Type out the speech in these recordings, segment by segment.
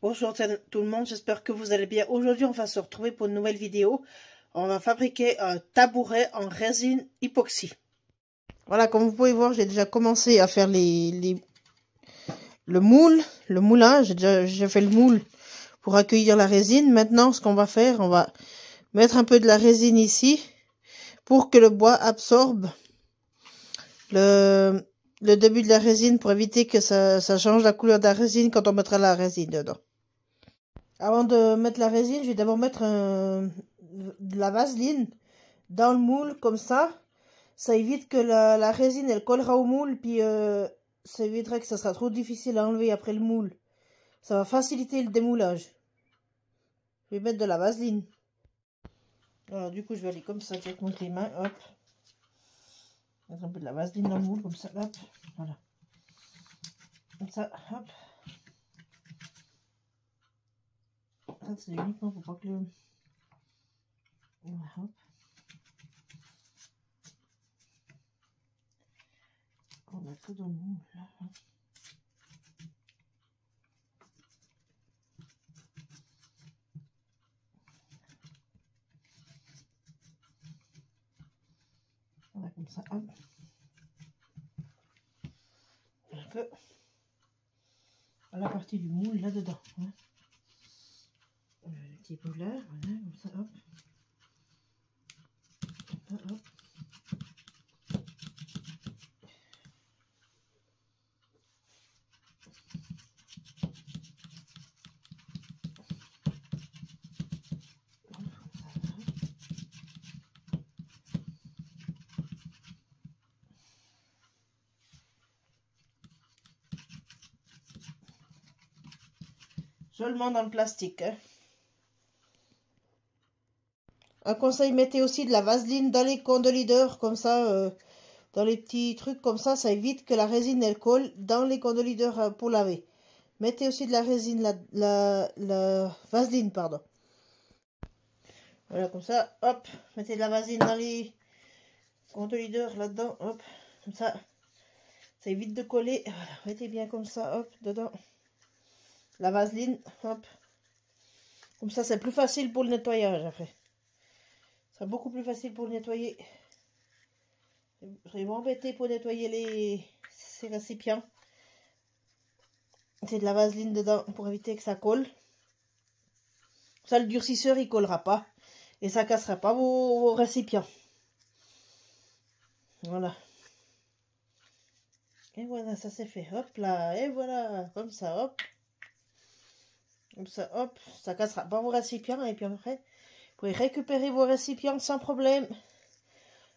Bonjour tout le monde, j'espère que vous allez bien. Aujourd'hui, on va se retrouver pour une nouvelle vidéo. On va fabriquer un tabouret en résine époxy. Voilà, comme vous pouvez voir, j'ai déjà commencé à faire le moulage. J'ai fait le moule pour accueillir la résine. Maintenant, ce qu'on va faire, on va mettre un peu de la résine ici pour que le bois absorbe le début de la résine pour éviter que ça change la couleur de la résine quand on mettra la résine dedans. Avant de mettre la résine, je vais d'abord mettre de la vaseline dans le moule, comme ça. Ça évite que la résine, elle collera au moule, puis ça éviterait que ça sera trop difficile à enlever après le moule. Ça va faciliter le démoulage. Je vais mettre de la vaseline. Alors du coup, je vais aller comme ça avec mon mains, hop. Mettre un peu de la vaseline dans le moule, comme ça, hop. Voilà. Comme ça, hop. Ça, c'est uniquement pour pas que le... Voilà, hop. On met tout dans le moule, là. Hop. Voilà, comme ça, hop. Un peu à la partie du moule là-dedans. Hein. Le petit bout là, voilà, comme ça, hop. Hop, hop. Seulement dans le plastique. Hein. Un conseil, mettez aussi de la vaseline dans les condolideurs, comme ça, dans les petits trucs comme ça évite que la résine elle colle dans les condolideurs pour laver. Mettez aussi de la résine, la vaseline, pardon. Voilà, comme ça, hop, mettez de la vaseline dans les condolideurs là-dedans, hop, comme ça évite de coller. Voilà, mettez bien comme ça, hop, dedans. La vaseline, hop. Comme ça, c'est plus facile pour le nettoyage après. C'est beaucoup plus facile pour le nettoyer. Je vais m'embêter pour nettoyer ces récipients. C'est de la vaseline dedans pour éviter que ça colle. Ça, le durcisseur, il collera pas. Et ça cassera pas vos récipients. Voilà. Et voilà, ça c'est fait. Hop là. Et voilà. Comme ça, hop. Comme ça, hop. Ça cassera pas vos récipients. Et puis après, vous pouvez récupérer vos récipients sans problème.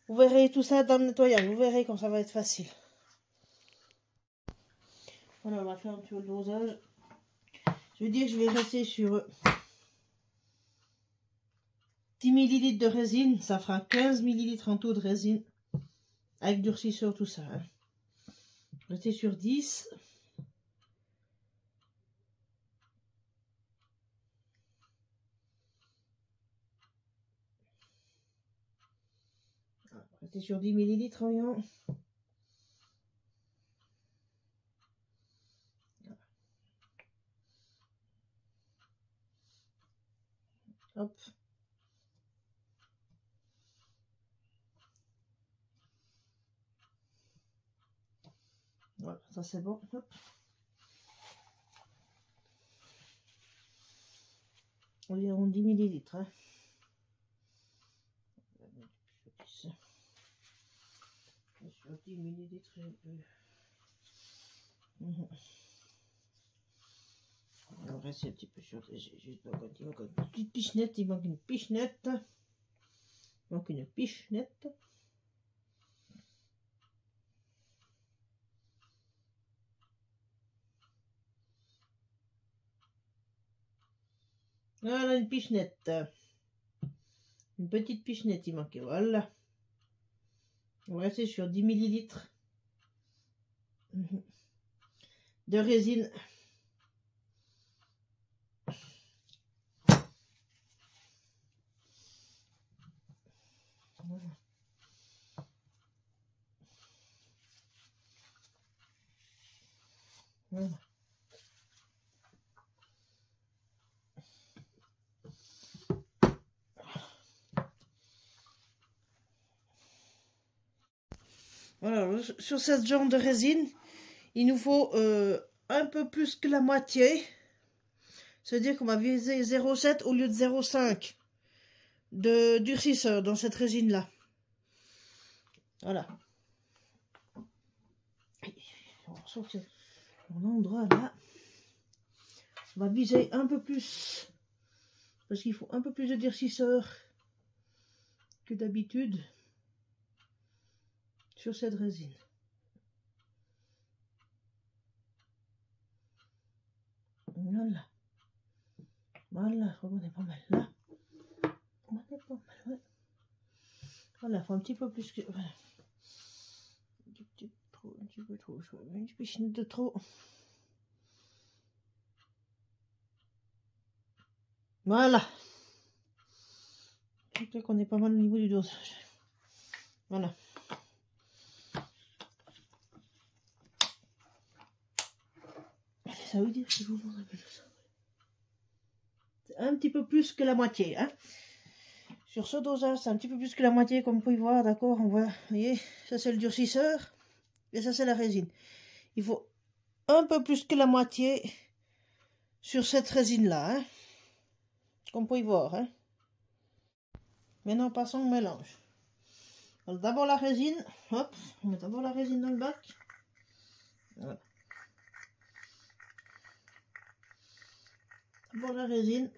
Vous verrez tout ça dans le nettoyage. Vous verrez comme ça va être facile. Voilà, on va faire un petit peu de dosage. Je veux dire que je vais rester sur 10 ml de résine. Ça fera 15 ml en tout de résine. Avec durcisseur, tout ça. Hein. Restez sur 10. Restez sur 10 ml, voyons. Hop. Voilà, ça c'est bon. Hop. Environ 10 ml. Hein. Sur 10 ml. On va rester un petit peu sur. Juste pas quand il manque une petite pichenette. Il manque une pichenette. Il manque une pichenette. Voilà une pichenette. Une petite pichenette, il manquait. Voilà. On va rester sur 10 ml de résine. Voilà. Voilà. sur cette genre de résine, il nous faut un peu plus que la moitié. C'est-à-dire qu'on va viser 0,7 au lieu de 0,5 de durcisseur dans cette résine-là. Voilà. Sauf que mon endroit là, on va viser un peu plus. Parce qu'il faut un peu plus de durcisseur que d'habitude sur cette résine. Voilà. Voilà, je crois qu'on est pas mal là. On est pas mal, ouais. Voilà, il faut un petit peu plus que... Voilà. Un petit peu trop, une piscine de trop. Voilà. Je crois qu'on est pas mal au niveau du dosage. Voilà. Ça veut dire que je vous montre un peu ça. Un petit peu plus que la moitié, hein. Sur ce dosage, c'est un petit peu plus que la moitié, comme vous pouvez voir, d'accord. On voit, vous voyez, ça c'est le durcisseur et ça c'est la résine. Il faut un peu plus que la moitié sur cette résine-là, hein, comme vous pouvez voir, hein. Maintenant, passons au mélange. D'abord la résine, hop, on met d'abord la résine dans le bac. Voilà. D'abord la résine.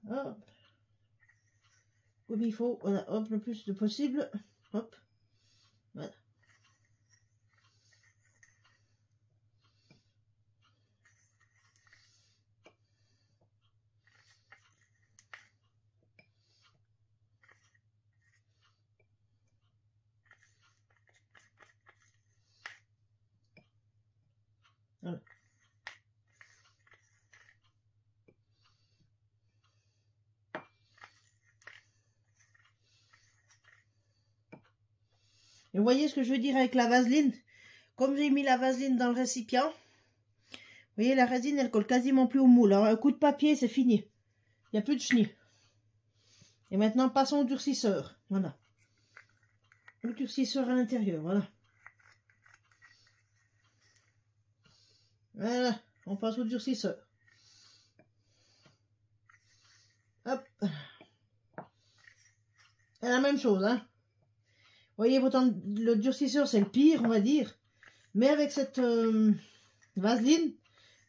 Hop. Comme il faut, voilà, hop, le plus de possible. Hop. Voilà. Voilà. Et vous voyez ce que je veux dire avec la vaseline? Comme j'ai mis la vaseline dans le récipient, vous voyez, la résine, elle colle quasiment plus au moule. Alors, un coup de papier, c'est fini. Il n'y a plus de chenille. Et maintenant, passons au durcisseur. Voilà. Le durcisseur à l'intérieur, voilà. Voilà, on passe au durcisseur. Hop. Et la même chose, hein. Vous voyez, pourtant, le durcisseur, c'est le pire, on va dire. Mais avec cette vaseline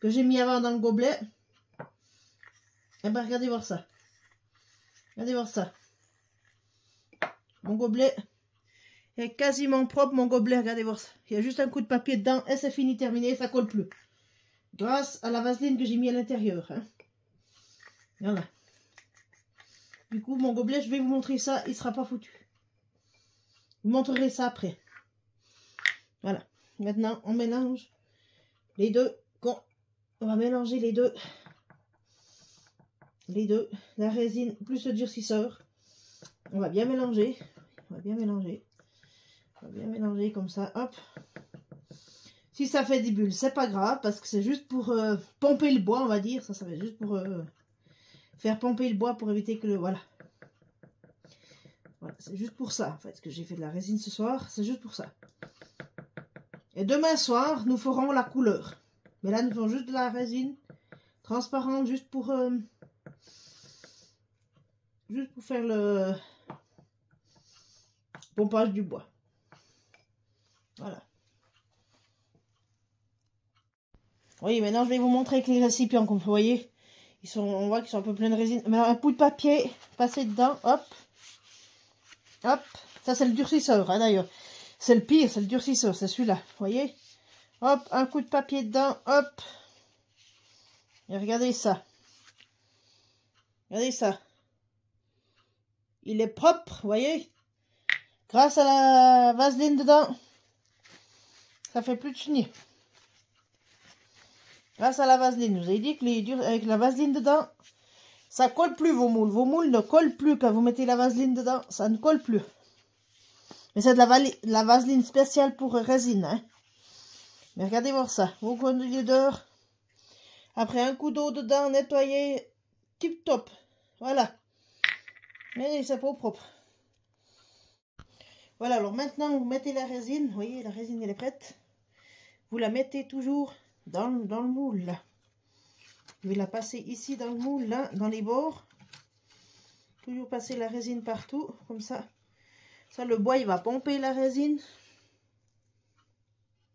que j'ai mis avant dans le gobelet, eh ben, regardez voir ça. Regardez voir ça. Mon gobelet est quasiment propre, mon gobelet, regardez voir ça. Il y a juste un coup de papier dedans et c'est fini, terminé, ça colle plus. Grâce à la vaseline que j'ai mis à l'intérieur, hein. Voilà. Du coup, mon gobelet, je vais vous montrer ça, il sera pas foutu. Je vous montrerai ça après. Voilà. Maintenant, on mélange les deux. On va mélanger les deux. Les deux. La résine plus le durcisseur. On va bien mélanger. On va bien mélanger. On va bien mélanger comme ça. Hop. Si ça fait des bulles, c'est pas grave. Parce que c'est juste pour pomper le bois, on va dire. Ça va juste pour faire pomper le bois pour éviter que le... Voilà. Voilà, c'est juste pour ça, en fait, que j'ai fait de la résine ce soir. C'est juste pour ça. Et demain soir, nous ferons la couleur. Mais là, nous faisons juste de la résine transparente, juste pour faire le pompage du bois. Voilà. Oui, maintenant, je vais vous montrer avec les récipients, comme vous voyez. On voit qu'ils sont un peu pleins de résine. Maintenant, un bout de papier, passez dedans, hop. Hop, ça c'est le durcisseur, hein, d'ailleurs. C'est le pire, c'est le durcisseur, c'est celui-là, vous voyez. Hop, un coup de papier dedans, hop. Et regardez ça. Regardez ça. Il est propre, vous voyez. Grâce à la vaseline dedans, ça fait plus de chenille. Grâce à la vaseline, je vous ai dit que avec la vaseline dedans, ça colle plus vos moules. Vos moules ne collent plus quand vous mettez la vaseline dedans, ça ne colle plus. Mais c'est de la vaseline spéciale pour résine, hein. Mais regardez voir ça. Vos conduits d'heure. Après un coup d'eau dedans, nettoyer. Tip top. Voilà. Mais c'est pas propre. Voilà, alors maintenant vous mettez la résine. Vous voyez, la résine elle est prête. Vous la mettez toujours dans le moule là. Je vais la passer ici dans le moule là, dans les bords. Toujours passer la résine partout, comme ça. Ça, le bois il va pomper la résine.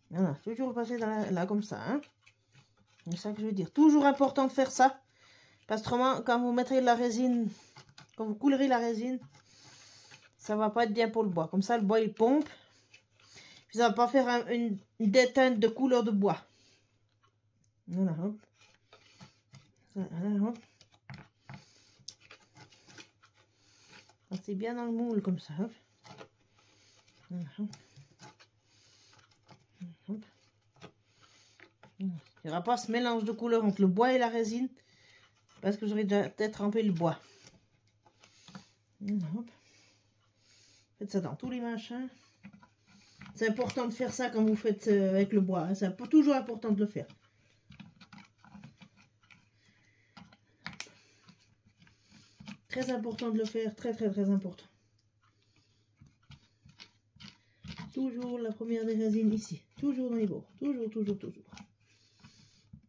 Voilà, toujours passer dans là comme ça. Hein. C'est ça que je veux dire. Toujours important de faire ça. Parce que autrement, quand vous mettrez la résine, quand vous coulerez la résine, ça va pas être bien pour le bois. Comme ça, le bois il pompe. Puis ça va pas faire une déteinte de couleur de bois. Voilà, hop. Voilà, hop. C'est bien dans le moule comme ça. Hop. Voilà, hop. Hop. Il n'y aura pas ce mélange de couleurs entre le bois et la résine. Parce que j'aurais déjà peut-être trempé le bois. Voilà, hop. Faites ça dans tous les machins. C'est important de faire ça quand vous faites avec le bois. Hein. C'est toujours important de le faire. Très important de le faire. Très important. Toujours la première des résines ici. Toujours dans les bords. Toujours.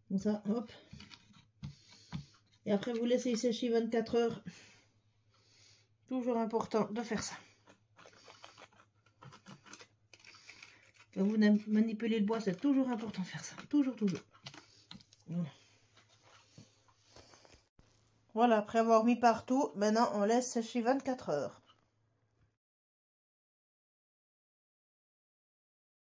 Comme ça, hop. Et après vous laissez sécher 24 heures. Toujours important de faire ça. Quand vous manipulez le bois, c'est toujours important de faire ça. Toujours. Voilà. Voilà, après avoir mis partout, maintenant on laisse sécher 24 heures.